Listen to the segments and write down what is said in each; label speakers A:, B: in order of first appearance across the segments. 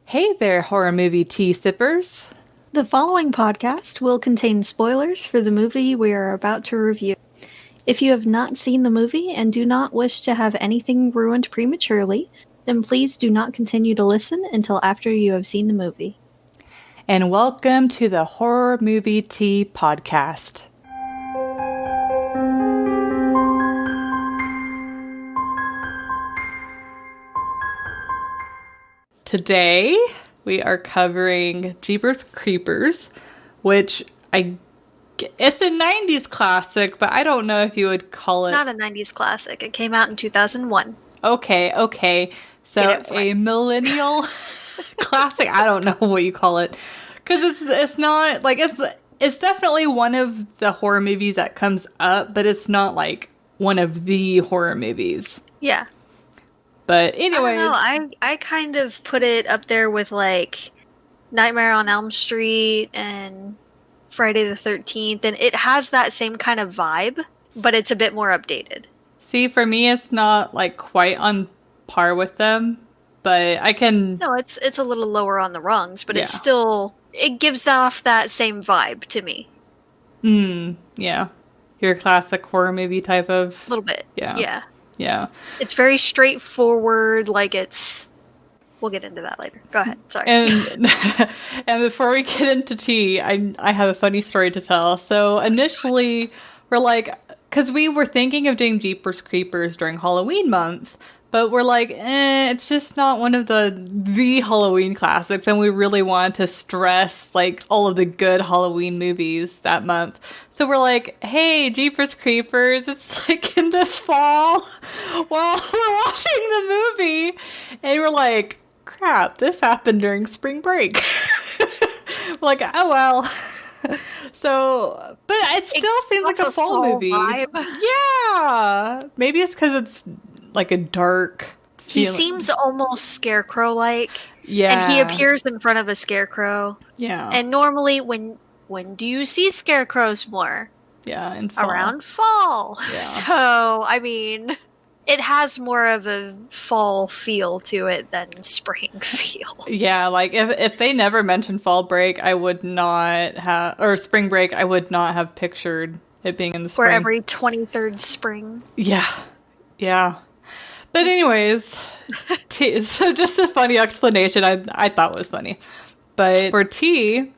A: Hey there, horror movie tea sippers.
B: The following podcast will contain spoilers for the movie we are about to review. If you have not seen the movie and do not wish to have anything ruined prematurely, then please do not continue to listen until after you have seen the movie.
A: And welcome to the Horror Movie Tea podcast. Today, we are covering Jeepers Creepers, which it's a 90s classic, but I don't know if you would call it...
B: It's not a 90s classic. It came out in 2001.
A: Okay. So a millennial classic? I don't know what you call it. Because it's not, like, it's definitely one of the horror movies that comes up, but it's not, like, one of the horror movies.
B: Yeah.
A: But anyways...
B: I don't know. I kind of put it up there with, like, Nightmare on Elm Street and Friday the 13th, and it has that same kind of vibe, but it's a bit more updated.
A: See, for me, it's not, like, quite on par with them, but I can...
B: No, it's a little lower on the rungs, but it's still... It gives off that same vibe to me.
A: Yeah. Your classic horror movie type of...
B: A little bit. Yeah. It's very straightforward, like it's... We'll get into that later. Go ahead. Sorry.
A: And before we get into tea, I have a funny story to tell. So initially, we're like... Because we were thinking of doing Jeepers Creepers during Halloween month, but we're like, it's just not one of the Halloween classics, and we really wanted to stress, like, all of the good Halloween movies that month. So we're like, hey, Jeepers Creepers, it's, like, in the fall while we're watching the movie, and we're like, crap, this happened during spring break. We're like, oh, well. So, but it still seems like a fall movie.
B: Vibe.
A: Yeah. Maybe it's because it's like a dark
B: He
A: feeling.
B: seems almost scarecrow-like.
A: Yeah.
B: And he appears in front of a scarecrow.
A: Yeah.
B: And normally, when do you see scarecrows more?
A: Yeah, in fall.
B: Around fall.
A: Yeah.
B: So, I mean, it has more of a fall feel to it than spring feel.
A: Yeah, like if they never mentioned fall break, I would not have, or spring break, I would not have pictured it being in the spring.
B: For every 23rd spring.
A: Yeah. But anyways, so just a funny explanation I thought was funny. But for tea,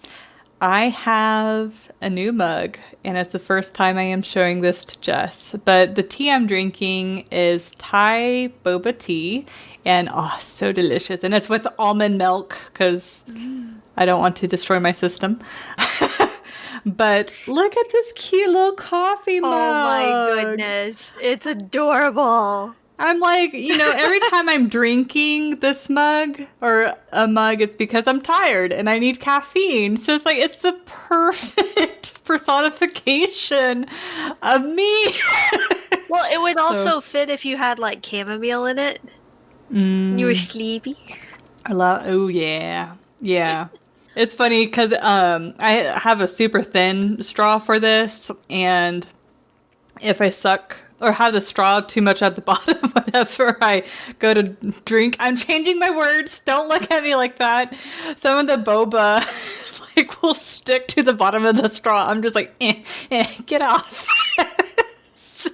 A: I have a new mug, and it's the first time I am showing this to Jess. But the tea I'm drinking is Thai boba tea, and so delicious. And it's with almond milk, because I don't want to destroy my system. But look at this cute little coffee mug.
B: Oh my goodness. It's adorable.
A: I'm like, every time I'm drinking this mug or a mug, it's because I'm tired and I need caffeine. So it's like, it's the perfect personification of me.
B: Well, it would also fit if you had like chamomile in it. You were sleepy.
A: Yeah. It's funny because I have a super thin straw for this, and if I suck or have the straw too much at the bottom whenever I go to drink, I'm changing my words. Don't look at me like that. Some of the boba will stick to the bottom of the straw. I'm just like, get off. So,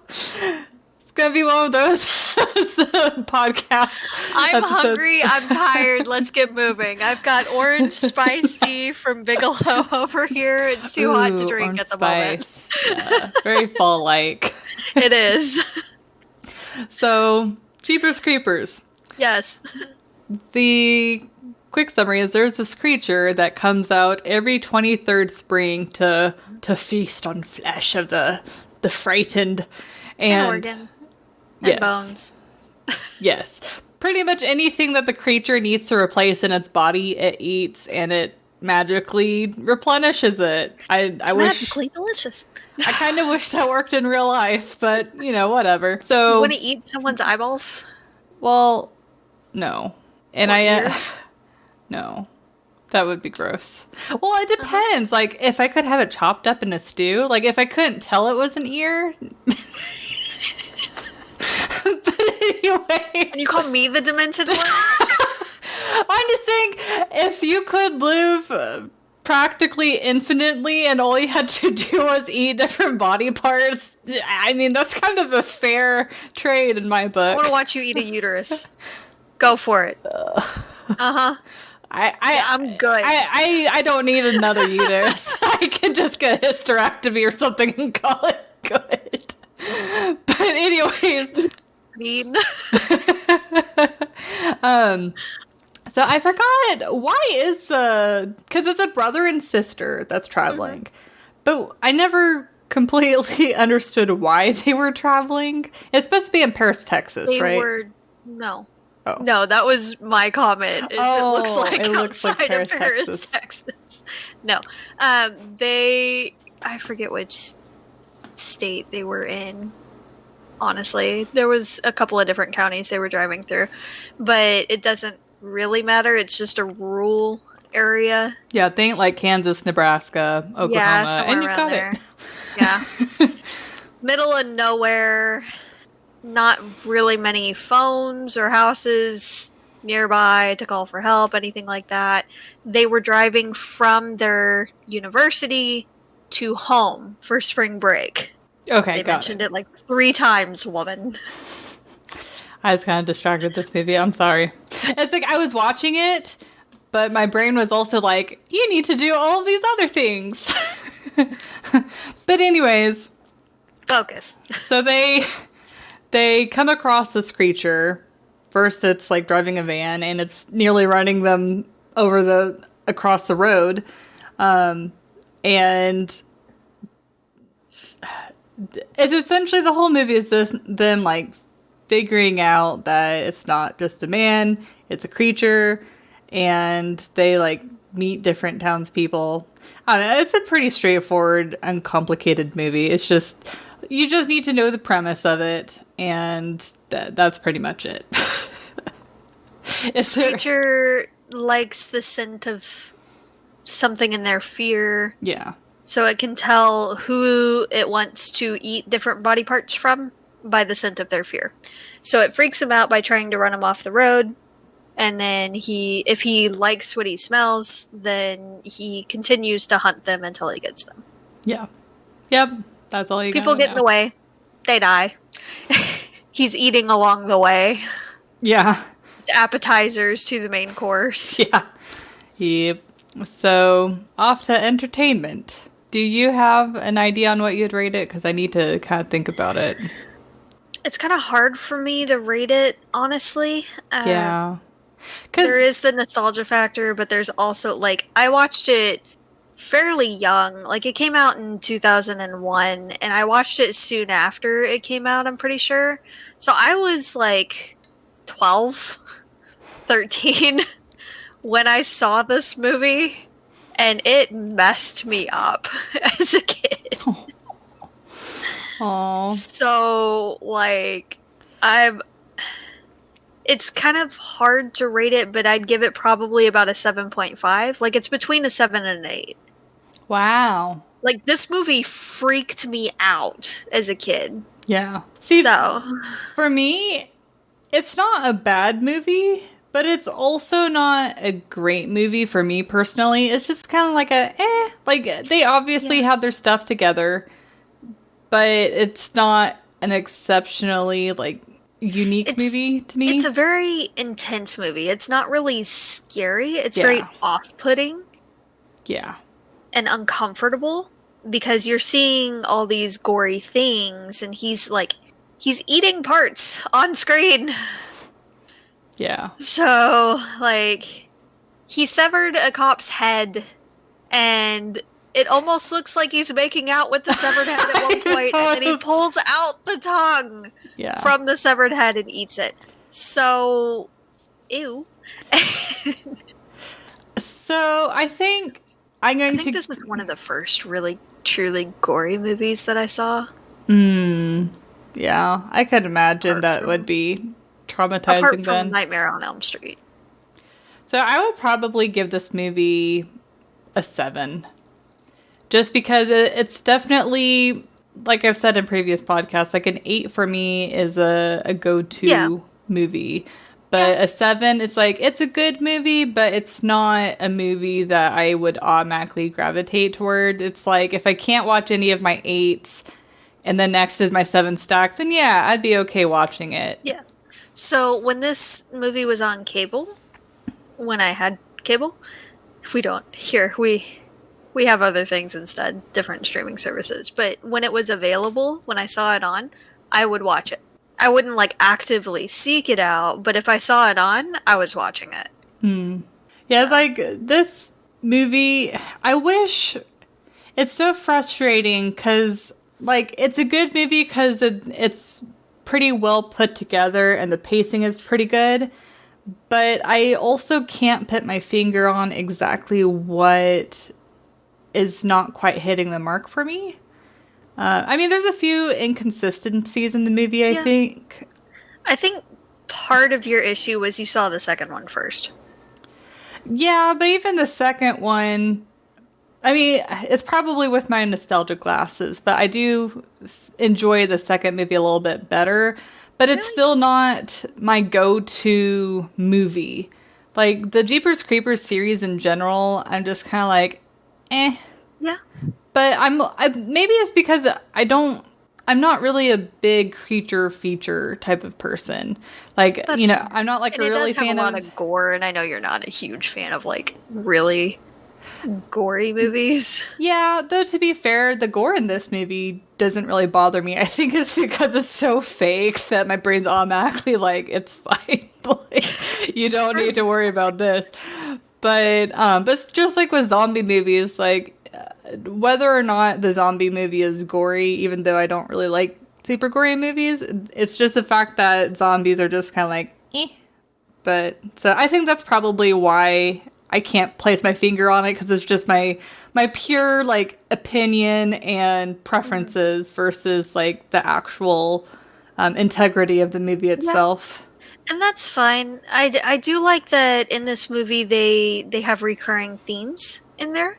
A: it's gonna be one of those podcasts.
B: I'm
A: episodes.
B: hungry. I'm tired. Let's get moving. I've got orange spicy from Bigelow over here. It's too hot to drink at the moment.
A: Yeah, very fall-like.
B: It is.
A: So, Jeepers Creepers.
B: Yes.
A: The quick summary is there's this creature that comes out every 23rd spring to feast on flesh of the frightened.
B: And organs. And bones.
A: Yes. Pretty much anything that the creature needs to replace in its body, it eats, and it magically replenishes it.
B: It's magically delicious.
A: I kind of wish that worked in real life, but, whatever. So,
B: you want to eat someone's eyeballs?
A: Well, no. And
B: ears?
A: No. That would be gross. Well, it depends. Like, if I could have it chopped up in a stew, like, if I couldn't tell it was an ear... But anyway...
B: And you call me the demented one?
A: I'm just if you could live practically infinitely and all you had to do was eat different body parts, I mean, that's kind of a fair trade in my
C: I
A: book.
C: want to watch you eat a uterus. Go for it. Uh-huh. I'm good.
A: I don't need another uterus. I can just get a hysterectomy or something and call it good. But anyways,
C: Mean.
A: So I forgot why is because it's a brother and sister that's traveling, but I never completely understood why they were traveling. It's supposed to be in Paris, Texas, right?
C: No.
A: Oh.
C: No, that was my comment. It looks like outside of Paris, Texas. No. I forget which state they were in. Honestly, there was a couple of different counties they were driving through, but it doesn't really matter. It's just a rural area.
A: Yeah, think like Kansas, Nebraska, Oklahoma, and you've got
C: there.
A: it.
C: Yeah. Middle of nowhere. Not really many phones or houses nearby to call for help, anything like that. They were driving from their university to home for spring break.
A: Okay,
C: they mentioned it like 3 times, woman.
A: I was kind of distracted with this movie. I'm sorry. It's like I was watching it, but my brain was also like, you need to do all of these other things. But anyways.
C: Focus.
A: So they come across this creature. First, it's like driving a van, and it's nearly running them across the road. And it's essentially the whole movie is them like figuring out that it's not just a man, it's a creature, and they like meet different townspeople. I don't know, it's a pretty straightforward, uncomplicated movie. It's just, you just need to know the premise of it, and that's pretty much it.
C: Creature likes the scent of something in their fear.
A: Yeah.
C: So it can tell who it wants to eat different body parts from by the scent of their fear. So it freaks him out by trying to run him off the road. And then if he likes what he smells, then he continues to hunt them until he gets them.
A: Yeah. Yep. That's all you
C: People get in the way. They die. He's eating along the way.
A: Yeah.
C: Appetizers to the main course.
A: Yeah. Yep. So, off to entertainment. Do you have an idea on what you'd rate it? Because I need to kind of think about it.
C: It's kind of hard for me to rate it, honestly.
A: Yeah.
C: There is the nostalgia factor, but there's also, like, I watched it fairly young. Like, it came out in 2001, and I watched it soon after it came out, I'm pretty sure. So I was, like, 12, 13 when I saw this movie, and it messed me up as a kid.
A: Aww.
C: So, like, it's kind of hard to rate it, but I'd give it probably about a 7.5. Like, it's between a 7 and an 8.
A: Wow.
C: Like, this movie freaked me out as a kid.
A: Yeah. See,
C: so,
A: for me, it's not a bad movie, but it's also not a great movie for me personally. It's just kind of like like, they obviously have their stuff together, but it's not an exceptionally, like, unique movie to me.
C: It's a very intense movie. It's not really scary. It's very off-putting.
A: Yeah.
C: And uncomfortable, because you're seeing all these gory things, and he's eating parts on screen.
A: Yeah.
C: So, like, he severed a cop's head, and it almost looks like he's making out with the severed head at one point, and then he pulls out the tongue from the severed head and eats it. So, ew.
A: So, I think
C: this is one of the first really, truly gory movies that I saw.
A: Yeah, I could imagine that would be traumatizing
C: apart from
A: then.
C: Nightmare on Elm Street.
A: So I would probably give this movie a 7. Just because it's definitely, like I've said in previous podcasts, like an 8 for me is a go-to movie. But a 7, it's like, it's a good movie, but it's not a movie that I would automatically gravitate toward. It's like, if I can't watch any of my 8s, and then next is my 7 stack, then yeah, I'd be okay watching it.
C: Yeah. So when this movie was on cable, when I had cable, we don't. Here, we have other things instead, different streaming services. But when it was available, when I saw it on, I would watch it. I wouldn't like actively seek it out, but if I saw it on, I was watching it.
A: Yeah, like this movie, I wish, it's so frustrating because like it's a good movie because it's pretty well put together and the pacing is pretty good, but I also can't put my finger on exactly what is not quite hitting the mark for me. I mean, there's a few inconsistencies in the movie, I think.
C: I think part of your issue was you saw the second one first.
A: Yeah, but even the second one, I mean, it's probably with my nostalgia glasses, but I do enjoy the second movie a little bit better. But it's still not my go-to movie. Like, the Jeepers Creepers series in general, I'm just kind of like, eh.
C: Yeah.
A: But maybe it's because I'm not really a big creature feature type of person. Like,
C: That's,
A: you know, I'm not like
C: and
A: a really
C: it does have
A: fan
C: a lot of gore, and I know you're not a huge fan of like really gory movies.
A: Yeah, though to be fair, the gore in this movie doesn't really bother me. I think it's because it's so fake that my brain's automatically like, it's fine. Like, you don't need to worry about this. But just like with zombie movies, like whether or not the zombie movie is gory, even though I don't really like super gory movies, it's just the fact that zombies are just kind of like, eh. But so I think that's probably why I can't place my finger on it, because it's just my pure like opinion and preferences versus like the actual integrity of the movie itself.
C: And that's fine. I do like that in this movie they have recurring themes in there.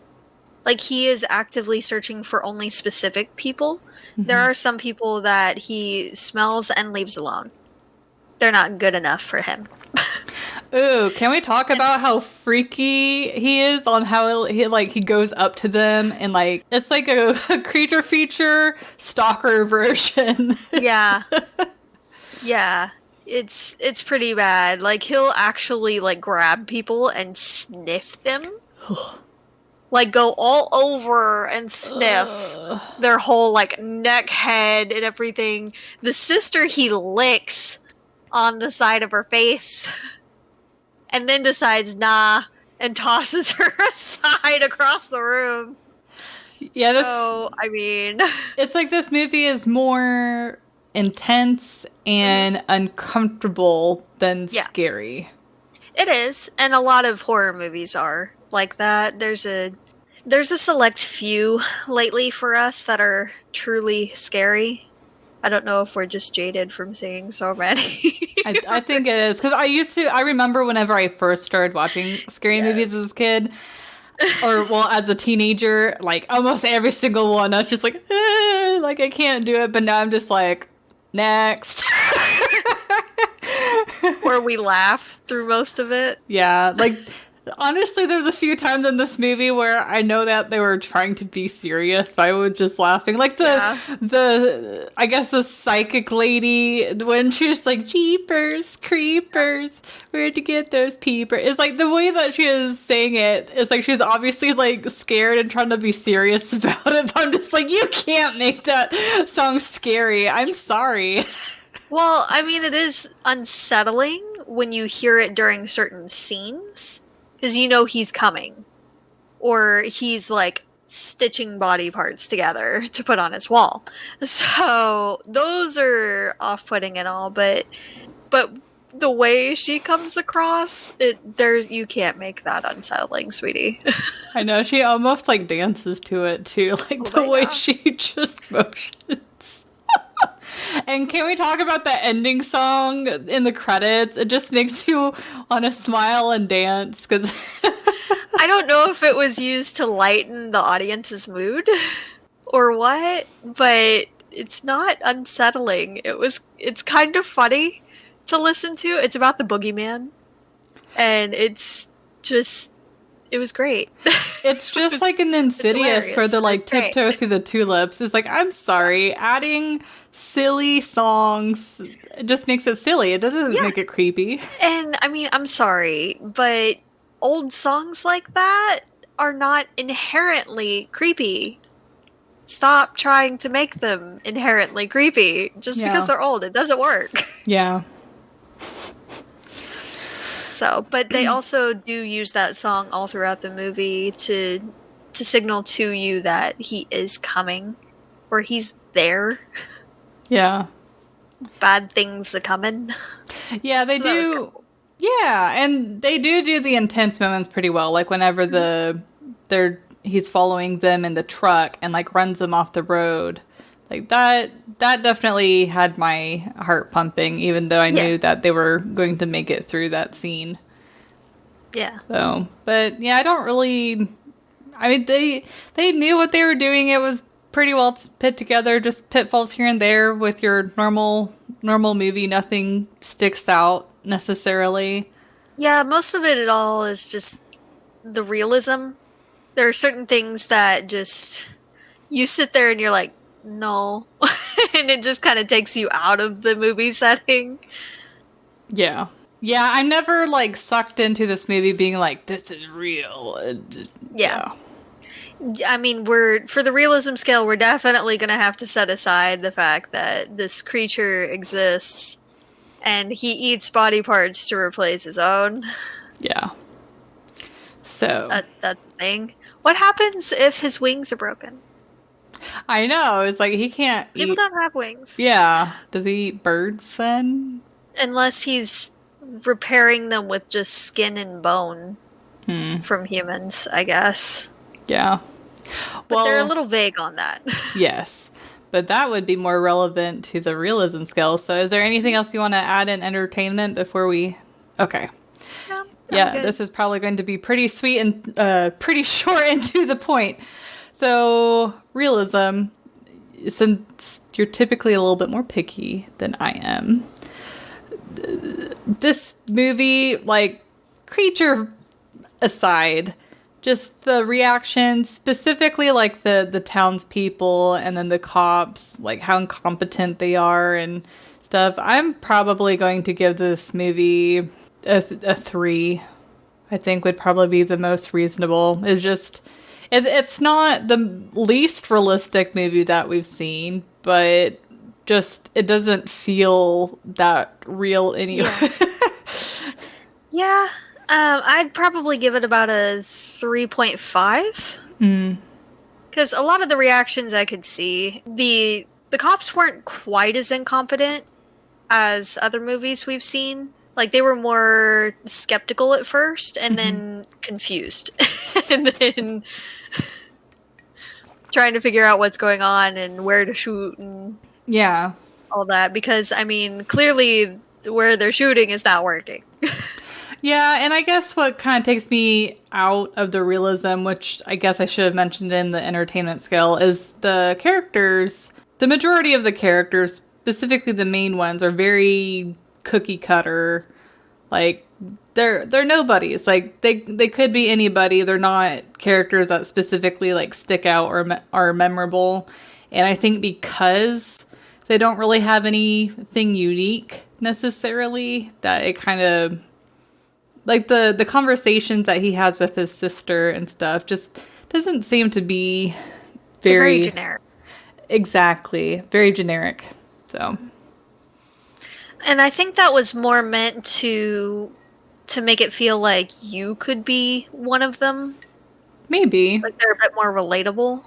C: Like, he is actively searching for only specific people. Mm-hmm. There are some people that he smells and leaves alone. They're not good enough for him.
A: Ooh, can we talk about how freaky he is on how he goes up to them and like it's like a creature feature stalker version.
C: Yeah. Yeah. It's pretty bad. Like, he'll actually like grab people and sniff them. Like, go all over and sniff their whole like neck, head, and everything. The sister he licks on the side of her face. And then decides, nah, and tosses her aside across the room.
A: Yeah,
C: I mean...
A: It's like this movie is more intense and uncomfortable than scary.
C: It is, and a lot of horror movies are like that. There's a select few lately for us that are truly scary. I don't know if we're just jaded from seeing so many.
A: I think it is. Because I remember whenever I first started watching scary movies as a kid, or, well, as a teenager, like, almost every single one, I was just like, like, I can't do it. But now I'm just like, next.
C: Or we laugh through most of it.
A: Yeah, like... Honestly, there's a few times in this movie where I know that they were trying to be serious, but I was just laughing. Like I guess the psychic lady, when she was like, Jeepers, creepers, where'd you get those peepers? It's like the way that she is saying it, it's like she's obviously like scared and trying to be serious about it, but I'm just like, you can't make that song scary. I'm sorry.
C: Well, I mean, it is unsettling when you hear it during certain scenes. Because you know he's coming. Or he's, like, stitching body parts together to put on his wall. So, those are off-putting and all, but the way she comes across, you can't make that unsettling, sweetie.
A: I know, she almost, like, dances to it, too. Like, the way she just motions. And can we talk about the ending song in the credits? It just makes you want to smile and dance. Cause
C: I don't know if it was used to lighten the audience's mood or what, but it's not unsettling. It's kind of funny to listen to. It's about the boogeyman. And it's just, it was great.
A: It's just like an Insidious where they're like tiptoe through the tulips. It's like, I'm sorry, adding silly songs just makes it silly. It doesn't make it creepy.
C: And I mean, I'm sorry, but old songs like that are not inherently creepy. Stop trying to make them inherently creepy. Just because they're old, it doesn't work.
A: Yeah.
C: So, but they also do use that song all throughout the movie to signal to you that he is coming, or he's there.
A: Yeah. Bad
C: things are coming.
A: Yeah, they do. Cool. Yeah, and they do the intense moments pretty well. Like whenever he's following them in the truck and like runs them off the road. Like that definitely had my heart pumping, even though I knew that they were going to make it through that scene.
C: Yeah.
A: So, but yeah, I don't really. I mean, they knew what they were doing. It was pretty well put together. Just pitfalls here and there with your normal movie. Nothing sticks out necessarily.
C: Yeah, most of it all is just the realism. There are certain things that just you sit there and you're like, no. And it just kind of takes you out of the movie setting.
A: Yeah. Yeah, I'm never like sucked into this movie being like, this is real.
C: Yeah. I mean, for the realism scale, we're definitely going to have to set aside the fact that this creature exists and he eats body parts to replace his own.
A: Yeah. So.
C: That's the thing. What happens if his wings are broken?
A: I know. It's like he can't
C: People don't have wings.
A: Yeah. Does he eat birds then?
C: Unless he's repairing them with just skin and bone from humans, I guess.
A: Yeah.
C: But they're a little vague on that.
A: Yes. But that would be more relevant to the realism scale. So is there anything else you want to add in entertainment before we... Okay. Yeah, this is probably going to be pretty sweet and pretty short and to the point. So, realism, since you're typically a little bit more picky than I am, this movie, like, creature aside, just the reactions, specifically, like, the townspeople and then the cops, like, how incompetent they are and stuff, I'm probably going to give this movie a 3. I think would probably be the most reasonable. It's not the least realistic movie that we've seen, but just it doesn't feel that real anyway.
C: Yeah. I'd probably give it about a 3.5. Because a lot of the reactions I could see, the cops weren't quite as incompetent as other movies we've seen. Like, they were more skeptical at first, and then confused. And then trying to figure out what's going on and where to shoot and all that. Because, I mean, clearly where they're shooting is not working.
A: Yeah, and I guess what kind of takes me out of the realism, which I guess I should have mentioned in the entertainment scale, is the characters. The majority of the characters, specifically the main ones, are very cookie cutter. Like, they're nobodies. Like, they could be anybody. They're not characters that specifically like stick out or are memorable. And I think because they don't really have anything unique necessarily, that it kind of, like, the conversations that he has with his sister and stuff just doesn't seem to be very
C: generic.
A: Exactly, very generic. So.
C: And I think that was more meant to make it feel like you could be one of them.
A: Maybe.
C: Like they're a bit more relatable.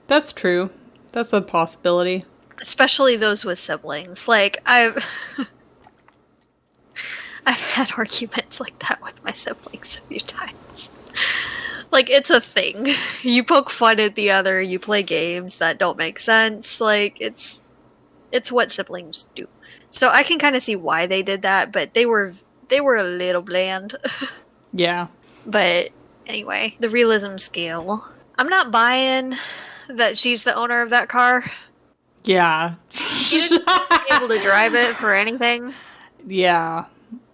A: That's true. That's a possibility.
C: Especially those with siblings. Like, I've had arguments like that with my siblings a few times. Like, it's a thing. You poke fun at the other, you play games that don't make sense. Like, it's what siblings do. So I can kind of see why they did that, but they were a little bland.
A: Yeah.
C: But anyway, the realism scale. I'm not buying that she's the owner of that car.
A: Yeah.
C: She didn't be able to drive it for anything.
A: Yeah.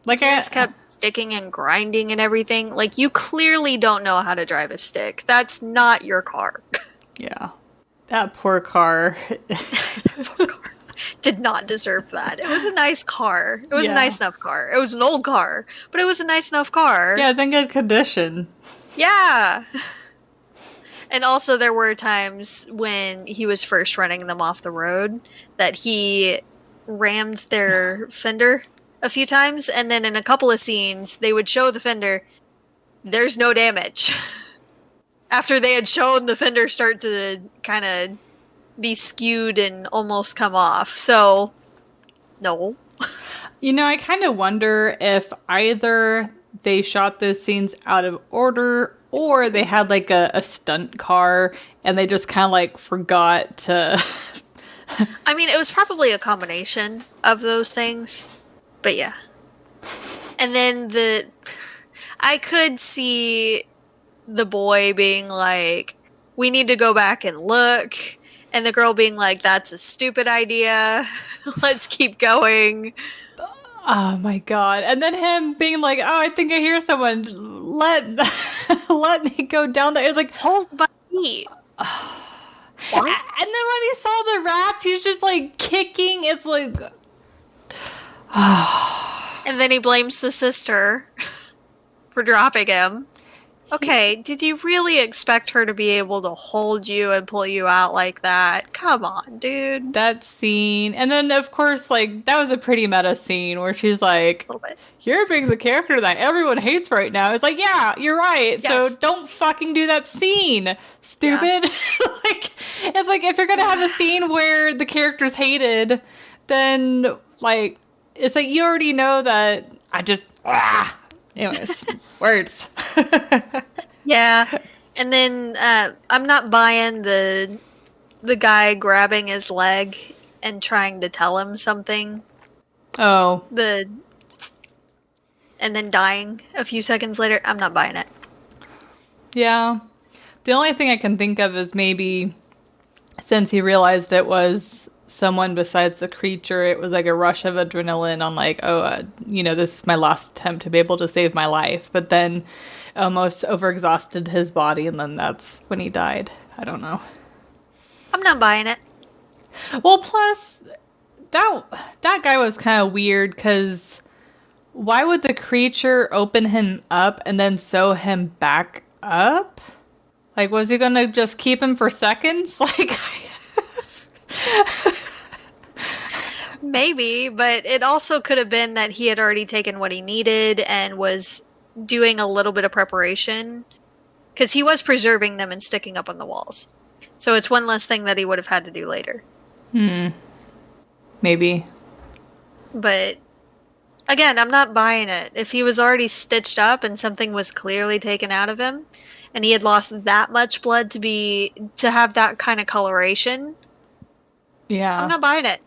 A: Like
C: Gears kept sticking and grinding and everything. Like, you clearly don't know how to drive a stick. That's not your car.
A: Yeah. That poor car.
C: Poor car. Did not deserve that. It was a nice car. It was
A: Yeah.
C: a nice enough car. It was an old car, but it was a nice enough car.
A: Yeah, it's in good condition.
C: Yeah. And also there were times when he was first running them off the road that he rammed their fender a few times, and then in a couple of scenes they would show the fender, there's no damage. After they had shown the fender start to kind of be skewed and almost come off. So, no.
A: You know, I kind of wonder if either they shot those scenes out of order or they had like a stunt car and they just kind of like forgot to...
C: I mean, it was probably a combination of those things. But yeah. And then I could see the boy being like, we need to go back and look. And the girl being like, that's a stupid idea. Let's keep going.
A: Oh my god. And then him being like, oh, I think I hear someone. Let me go down there. It was like,
C: Hold my feet.
A: What? And then when he saw the rats, he's just like kicking. It's like...
C: And then he blames the sister for dropping him. Okay, did you really expect her to be able to hold you and pull you out like that? Come on, dude.
A: That scene. And then, of course, like, that was a pretty meta scene where she's like,
C: A little bit.
A: you're being the character that everyone hates right now. It's like, yeah, you're right.
C: Yes.
A: So don't fucking do that scene, stupid.
C: Yeah.
A: Like, it's like, if you're going to have a scene where the character's hated, then, like, it's like, you already know that anyways, words.
C: Yeah. And then I'm not buying the guy grabbing his leg and trying to tell him something.
A: Oh.
C: And then dying a few seconds later. I'm not buying it.
A: Yeah. The only thing I can think of is maybe since he realized it was someone besides the creature, it was like a rush of adrenaline on like, this is my last attempt to be able to save my life. But then almost overexhausted his body, and then that's when he died. I don't know.
C: I'm not buying it.
A: Well, plus, that guy was kind of weird, because why would the creature open him up and then sew him back up? Like, was he going to just keep him for seconds? Like...
C: Maybe, but it also could have been that he had already taken what he needed and was doing a little bit of preparation. Because he was preserving them and sticking up on the walls. So it's one less thing that he would have had to do later.
A: Maybe.
C: But, again, I'm not buying it. If he was already stitched up and something was clearly taken out of him, and he had lost that much blood to have that kind of coloration...
A: Yeah.
C: I'm not buying it.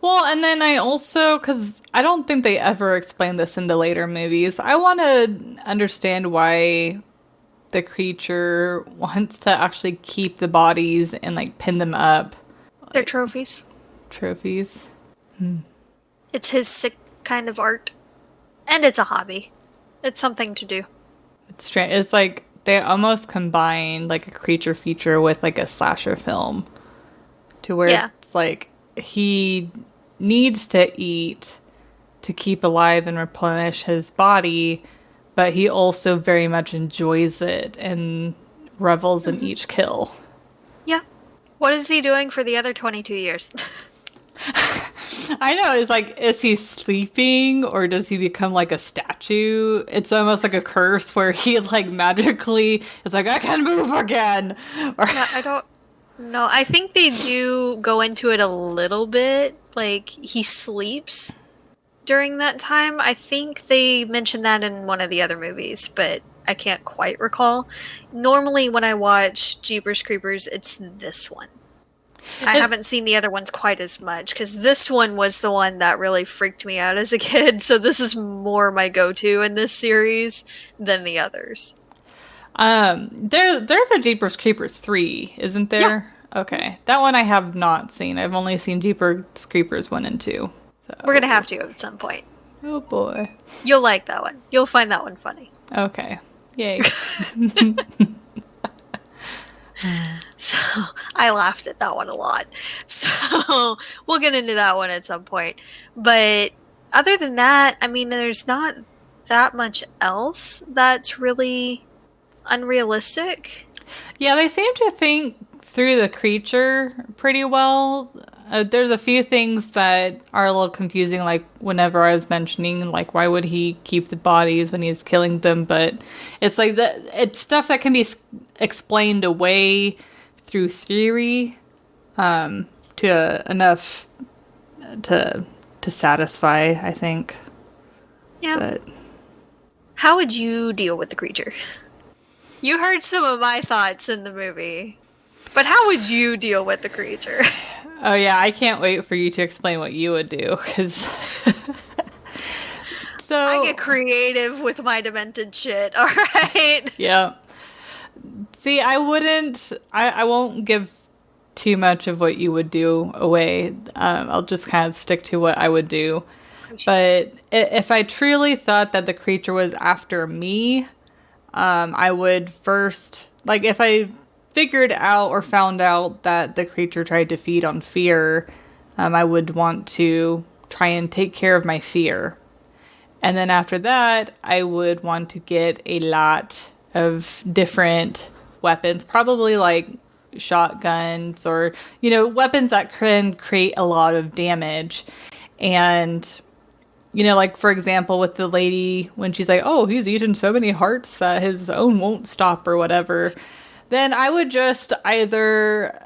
A: Well, and then I also, because I don't think they ever explain this in the later movies, I want to understand why the creature wants to actually keep the bodies and, like, pin them up.
C: They're trophies.
A: Trophies.
C: It's his sick kind of art. And it's a hobby. It's something to do.
A: It's strange. It's like they almost combined, like, a creature feature with, like, a slasher film. To where it's like he needs to eat to keep alive and replenish his body, but he also very much enjoys it and revels in each kill.
C: Yeah. What is he doing for the other 22 years?
A: I know. It's like, is he sleeping or does he become like a statue? It's almost like a curse where he like magically is like, I can move again. Or
C: Yeah, I don't... No, I think they do go into it a little bit. Like, he sleeps during that time. I think they mentioned that in one of the other movies, but I can't quite recall. Normally, when I watch Jeepers Creepers, it's this one. I haven't seen the other ones quite as much, because this one was the one that really freaked me out as a kid, so this is more my go-to in this series than the others.
A: There's a Jeepers Creepers 3, isn't there? Yeah. Okay. That one I have not seen. I've only seen Jeepers Creepers 1 and 2. So.
C: We're gonna have to at some point.
A: Oh boy.
C: You'll like that one. You'll find that one funny.
A: Okay. Yay.
C: So I laughed at that one a lot. So we'll get into that one at some point. But other than that, I mean, there's not that much else that's really unrealistic.
A: Yeah, they seem to think through the creature pretty well. There's a few things that are a little confusing, like whenever I was mentioning, like, why would he keep the bodies when he's killing them? But it's like it's stuff that can be explained away through theory, to enough to satisfy, I think.
C: Yeah.
A: But
C: how would you deal with the creature? You heard some of my thoughts in the movie, but how would you deal with the creature?
A: Oh yeah, I can't wait for you to explain what you would do, because so
C: I get creative with my demented shit. All right.
A: Yeah. See, I won't give too much of what you would do away. I'll just kind of stick to what I would do. But if I truly thought that the creature was after me, I would first, like, if I figured out or found out that the creature tried to feed on fear, I would want to try and take care of my fear. And then after that, I would want to get a lot of different weapons, probably like shotguns or, weapons that can create a lot of damage. And, like, for example, with the lady, when she's like, oh, he's eaten so many hearts that his own won't stop or whatever, then I would just either...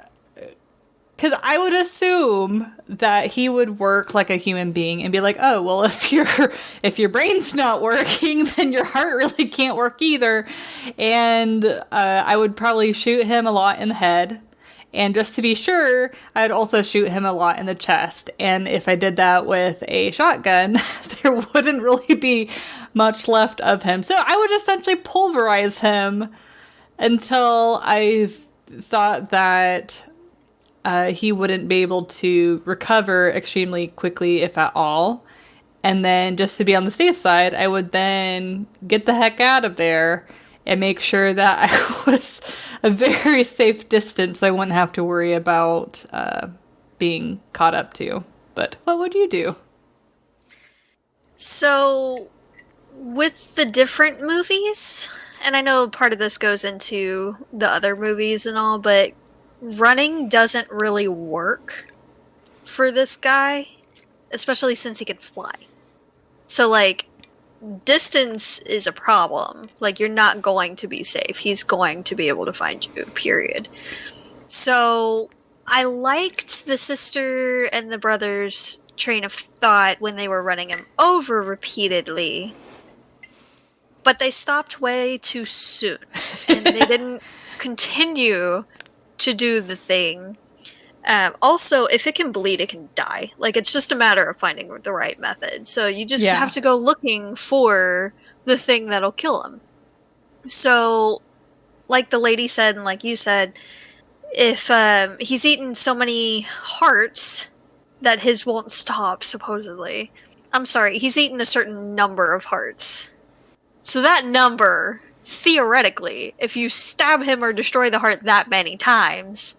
A: Because I would assume that he would work like a human being and be like, oh, well, if your brain's not working, then your heart really can't work either. And I would probably shoot him a lot in the head. And just to be sure, I'd also shoot him a lot in the chest. And if I did that with a shotgun, there wouldn't really be much left of him. So I would essentially pulverize him until I thought that he wouldn't be able to recover extremely quickly, if at all. And then, just to be on the safe side, I would then get the heck out of there and make sure that I was a very safe distance. I wouldn't have to worry about being caught up to. But what would you do?
C: So, with the different movies, and I know part of this goes into the other movies and all, but running doesn't really work for this guy, especially since he can fly. So, like, distance is a problem. Like, you're not going to be safe. He's going to be able to find you, period. So, I liked the sister and the brother's train of thought when they were running him over repeatedly. But they stopped way too soon. And they didn't continue to do the thing. Also, if it can bleed, it can die. Like, it's just a matter of finding the right method. So you just have to go looking for the thing that'll kill him. So, like the lady said, and like you said, if he's eaten so many hearts that his won't stop, supposedly. I'm sorry, he's eaten a certain number of hearts. So that number, theoretically, if you stab him or destroy the heart that many times,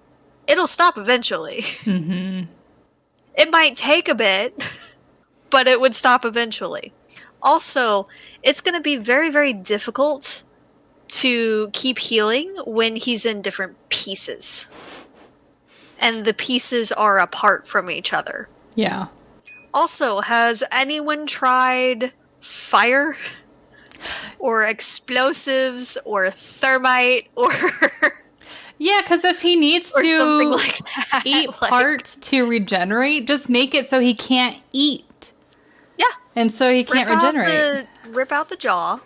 C: it'll stop eventually.
A: Mm-hmm.
C: It might take a bit, but it would stop eventually. Also, it's going to be very, very difficult to keep healing when he's in different pieces. And the pieces are apart from each other.
A: Yeah.
C: Also, has anyone tried fire? Or explosives? Or thermite? Or...
A: Yeah, because if he needs to
C: like that,
A: eat parts to regenerate, just make it so he can't eat.
C: Yeah.
A: And so he can't regenerate.
C: Rip out the jaw,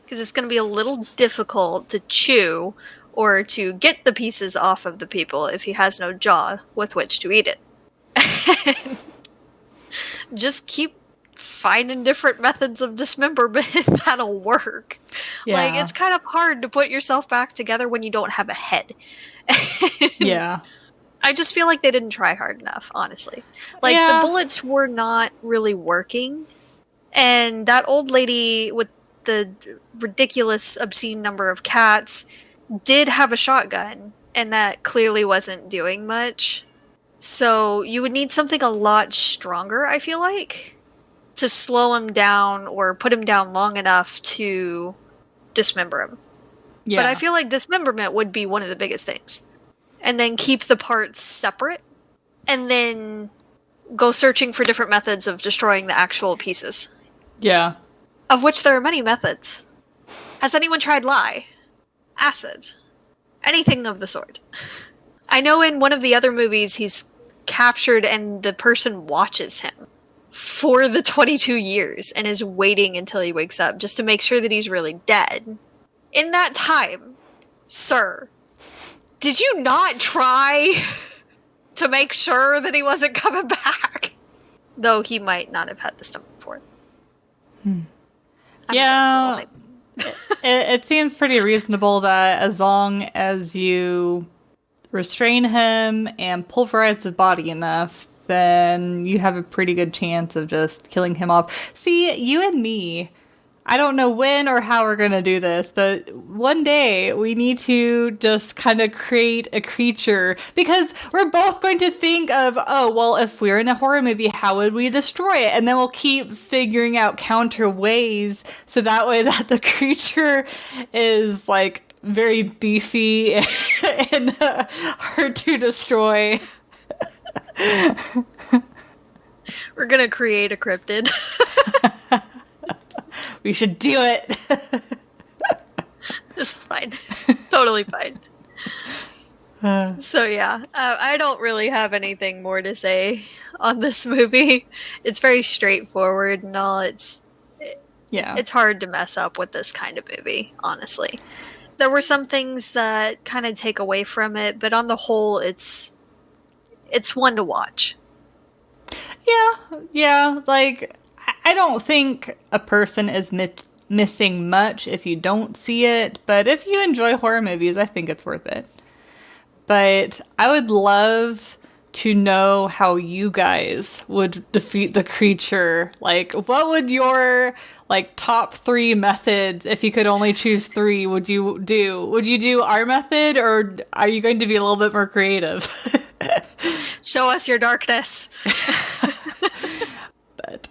C: because it's going to be a little difficult to chew or to get the pieces off of the people if he has no jaw with which to eat it. Just keep finding different methods of dismemberment that'll work. Yeah. Like, it's kind of hard to put yourself back together when you don't have a head.
A: Yeah.
C: I just feel like they didn't try hard enough, honestly. Like,
A: Yeah.
C: the bullets were not really working. And that old lady with the ridiculous, obscene number of cats did have a shotgun, and that clearly wasn't doing much. So you would need something a lot stronger, I feel like, to slow him down or put him down long enough to dismember him.
A: Yeah.
C: But I feel like dismemberment would be one of the biggest things. And then keep the parts separate, and then go searching for different methods of destroying the actual pieces.
A: Yeah.
C: Of which there are many methods. Has anyone tried lye? Acid? Anything of the sort. I know in one of the other movies he's captured and the person watches him for the 22 years and is waiting until he wakes up just to make sure that he's really dead. In that time, sir, did you not try to make sure that he wasn't coming back? Though he might not have had the stomach for it.
A: Yeah. It seems pretty reasonable that as long as you restrain him and pulverize the body enough, then you have a pretty good chance of just killing him off. See, you and me, I don't know when or how we're going to do this, but one day we need to just kind of create a creature, because we're both going to think of, oh, well, if we're in a horror movie, how would we destroy it? And then we'll keep figuring out counter ways, so that way that the creature is like very beefy and hard to destroy.
C: We're gonna create a cryptid.
A: We should do it.
C: This is fine. Totally fine. So yeah, I don't really have anything more to say on this movie. It's very straightforward and all. It's hard to mess up with this kind of movie, honestly. There were some things that kind of take away from it, but on the whole, it's one to watch.
A: Yeah. Like, I don't think a person is missing much if you don't see it, but if you enjoy horror movies, I think it's worth it. But I would love to know how you guys would defeat the creature. Like, what would your, like, top 3 methods, if you could only choose 3, would you do? Would you do our method, or are you going to be a little bit more creative?
C: Show us your darkness.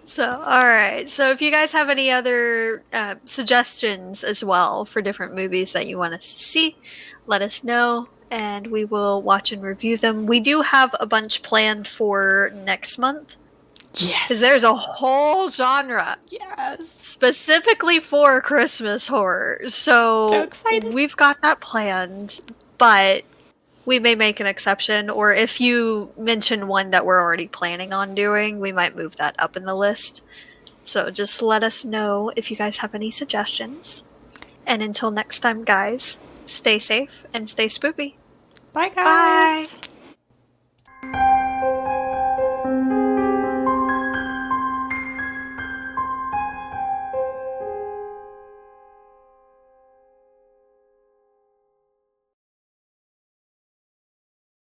C: So, alright. So if you guys have any other suggestions as well for different movies that you want us to see, let us know, and we will watch and review them. We do have a bunch planned for next month.
A: Yes.
C: Because there's a whole genre.
A: Yes.
C: Specifically for Christmas horror. So
A: excited.
C: We've got that planned, but we may make an exception, or if you mention one that we're already planning on doing, we might move that up in the list. So just let us know if you guys have any suggestions. And until next time, guys, stay safe and stay spoopy.
A: Bye, guys.
C: Bye.